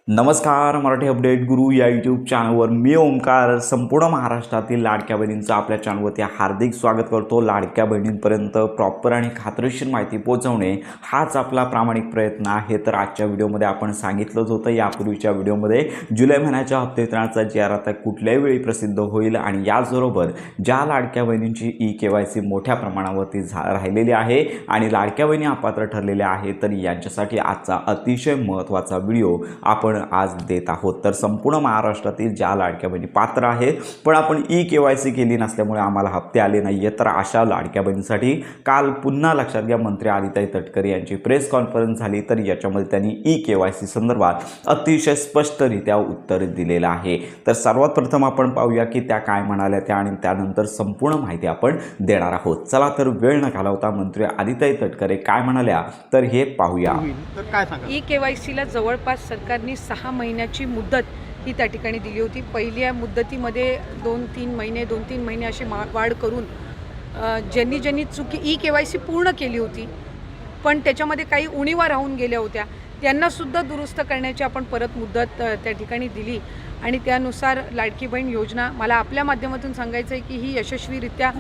नमस्कार, मराठी अपडेट गुरु या यूट्यूब चॅनलवर मी ओमकार संपूर्ण महाराष्ट्रातील लाडक्या बहिणींचं आपल्या चॅनलवरती हार्दिक स्वागत करतो। लाडक्या बहिणींपर्यंत प्रॉपर आणि खात्रीशीर माहिती पोहोचवणे हाच आपला प्रामाणिक प्रयत्न आहे। तर आजच्या व्हिडिओमध्ये आपण सांगितलंच होतं, यापूर्वीच्या व्हिडिओमध्ये जुलै महिन्याच्या हप्ते वितरणाचा जी.आर आता कुठल्याही वेळी प्रसिद्ध होईल आणि याचबरोबर ज्या लाडक्या बहिणींची ई-KYC मोठ्या प्रमाणावरती राहिलेली आहे आणि लाडक्या बहिणी अपात्र ठरलेल्या आहेत, तर यांच्यासाठी आजचा अतिशय महत्त्वाचा व्हिडिओ आपण आज देत आहोत। तर संपूर्ण महाराष्ट्रातील ज्या लाडक्या बहिणी पात्र आहेत पण आपण ई-KYC केली नसल्यामुळे आम्हाला हप्ते आले नाहीये, तर अशा लाडक्या बहिणींसाठी काल पुन्हा लक्षात घ्या मंत्री आदिताई तटकरे यांची प्रेस कॉन्फरन्स झाली। तर याच्यामध्ये त्यांनी ई-KYC संदर्भात अतिशय स्पष्टरित्या उत्तर दिलेलं आहे। तर सर्वात प्रथम आपण पाहूया की त्या काय म्हणाल्या त्या आणि त्यानंतर संपूर्ण माहिती आपण देणार आहोत। चला तर वेळ न घालवता मंत्री आदिताई तटकरे काय म्हणाल्या तर हे पाहूया। ई-KYCला जवळपास सरकारने 6 महिन्याची मुदत ही त्या ठिकाणी दिली होती। पहिल्या मुदतीमध्ये 2-3 महिने अशी वाढ करून ज्यांनी ई-KYC पूर्ण केली होती पण त्याच्यामध्ये काही उणीवा राहून गेल्या होत्या त्यांनासुद्धा दुरुस्त करण्याची आपण परत मुदत त्या ठिकाणी दिली आणि त्यानुसार लाडकी बहीण योजना मला आपल्या माध्यमातून सांगायचं आहे की ही यशस्वीरित्या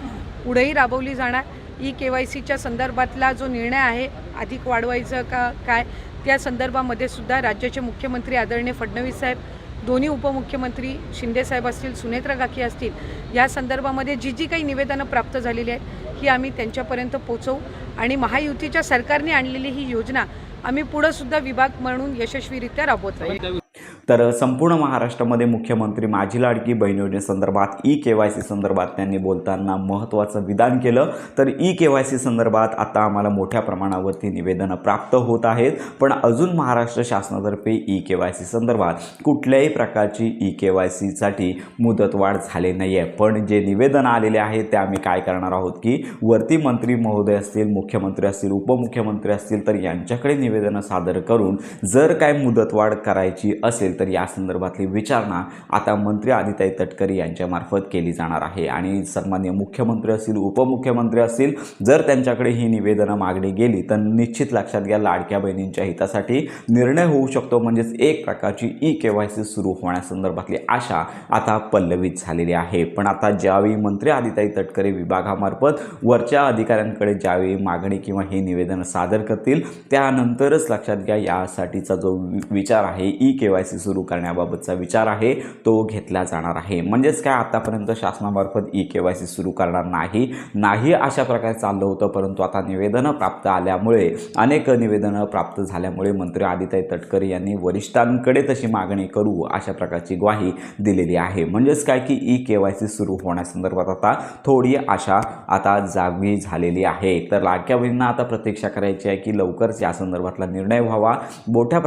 पुढेही राबवली जाणार। ई-KYCच्या संदर्भातला जो निर्णय आहे अधिक वाढवायचं का काय त्या संदर्भामध्ये सुद्धा राज्याचे मुख्यमंत्री आदरणीय फडणवीस साहेब, दोन्ही उपमुख्यमंत्री शिंदे साहेब असतील, सुनेत्रा काकी असतील, या संदर्भामध्ये जी काही निवेदनं प्राप्त झालेली आहेत ही आम्ही त्यांच्यापर्यंत पोहोचवू आणि महायुतीच्या सरकारने आणलेली ही योजना आम्ही पुढे सुद्धा विभाग म्हणून यशस्वीरित्या राबवत राहू। तर संपूर्ण महाराष्ट्रामध्ये मुख्यमंत्री माझी लाडकी बहीण योजनेसंदर्भात ई-KYC संदर्भात त्यांनी बोलताना महत्त्वाचं विधान केलं। तर ई-KYC संदर्भात आता आम्हाला मोठ्या प्रमाणावरती निवेदनं प्राप्त होत आहेत पण अजून महाराष्ट्र शासनातर्फे ई-KYC संदर्भात कुठल्याही प्रकारची ई-KYCसाठी मुदतवाढ झाली नाही आहे। पण जे निवेदन आलेले आहेत ते आम्ही काय करणार आहोत की वरती मंत्री महोदय असतील, मुख्यमंत्री असतील, उपमुख्यमंत्री असतील तर यांच्याकडे निवेदनं सादर करून जर काय मुदतवाढ करायची असेल तर या संदर्भातली विचारणा आता मंत्री आदिताई तटकरे यांच्यामार्फत केली जाणार आहे आणि सन्माननीय मुख्यमंत्री असतील, उपमुख्यमंत्री असतील, जर त्यांच्याकडे ही निवेदनं मागणी गेली तर निश्चित लक्षात घ्या लाडक्या बहिणींच्या हितासाठी निर्णय होऊ शकतो। म्हणजेच एक प्रकारची ई-KYC सुरू होण्यासंदर्भातली आशा आता पल्लवित झालेली आहे। पण आता ज्यावेळी मंत्री आदिताई तटकरे विभागामार्फत वरच्या अधिकाऱ्यांकडे ज्यावेळी मागणी किंवा हे निवेदन सादर करतील त्यानंतरच लक्षात घ्या यासाठीचा जो विचार आहे ई-KYC सुरू करण्याबाबतचा विचार आहे तो घेतला जाणार आहे। म्हणजेच काय आतापर्यंत शासनामार्फत ई-KYC सुरू करणार नाही अशा प्रकारे चाललं होतं, परंतु आता निवेदनं प्राप्त आल्यामुळे अनेक निवेदनं प्राप्त झाल्यामुळे मंत्री आदिताई तटकरे यांनी वरिष्ठांकडे तशी मागणी करू अशा प्रकारची ग्वाही दिलेली आहे। म्हणजेच काय की ई-KYC सुरू होण्यासंदर्भात आता थोडी आशा आता जागी झालेली आहे। तर लाडक्या बहिणींना आता प्रतीक्षा करायची आहे की लवकरच या संदर्भातला निर्णय व्हावा। मोठ्या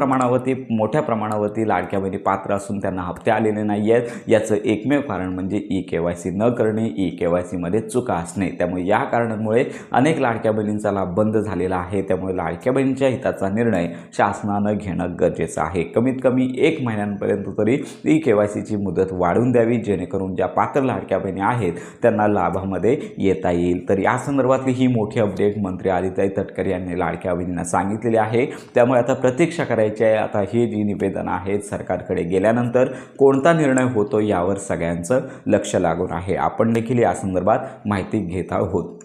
प्रमाणावरती लाडक्या बहिणी पात्र असून त्यांना हप्ते आलेले नाही आहेत याचं एकमेव कारण म्हणजे ई-KYC न करणे, ई-KYC मध्ये चुका असणे। त्यामुळे या कारणांमुळे अनेक लाडक्या बहिणींचा लाभ बंद झालेला आहे। त्यामुळे लाडक्या बहिणींच्या हिताचा निर्णय शासनानं घेणं गरजेचं आहे। कमीत कमी 1 महिन्यांपर्यंत तरी ई-KYCची मुदत वाढवून द्यावी जेणेकरून ज्या पात्र लाडक्या बहिणी आहेत त्यांना लाभामध्ये येता येईल। तर या संदर्भातली ही मोठी अपडेट मंत्री आदिताई तटकरे यांनी लाडक्या बहिणींना सांगितलेली आहे। त्यामुळे आता प्रतीक्षा करायची आहे आता हे जी निवेदन आहेत सरकारकडे गेल्यानंतर कोणता निर्णय होतो यावर सगळ्यांचं लक्ष लागून आहे। आपण देखील या संदर्भात माहिती घेत आहोत।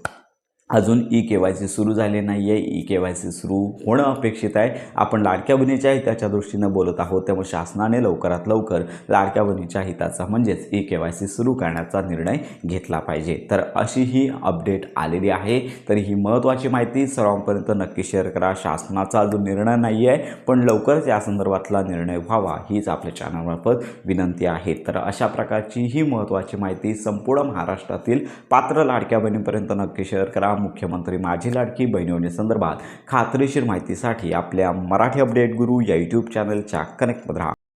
अजून ई-KYC सुरू झाले नाही आहे, ई-KYC सुरू होणं अपेक्षित आहे। आपण लाडक्या बहिणीच्या हिताच्या दृष्टीनं बोलत आहोत, त्यामुळे शासनाने लवकरात लवकर लाडक्या बहिणीच्या हिताचा म्हणजेच ई-KYC सुरू करण्याचा निर्णय घेतला पाहिजे। तर अशी ही अपडेट आलेली आहे। तर ही महत्त्वाची माहिती सर्वांपर्यंत नक्की शेअर करा। शासनाचा अजून निर्णय नाही आहे पण लवकरच या संदर्भातला निर्णय व्हावा हीच आपल्या चॅनलमार्फत विनंती आहे। तर अशा प्रकारची ही महत्त्वाची माहिती संपूर्ण महाराष्ट्रातील पात्र लाडक्या बहिणींपर्यंत नक्की शेअर करा। मुख्यमंत्री माझी लाडकी बहीण योजनेसंदर्भात खात्रीशीर माहितीसाठी आपल्या मराठी अपडेट गुरु या यूट्यूब चॅनलच्या कनेक्टमध्ये राहा।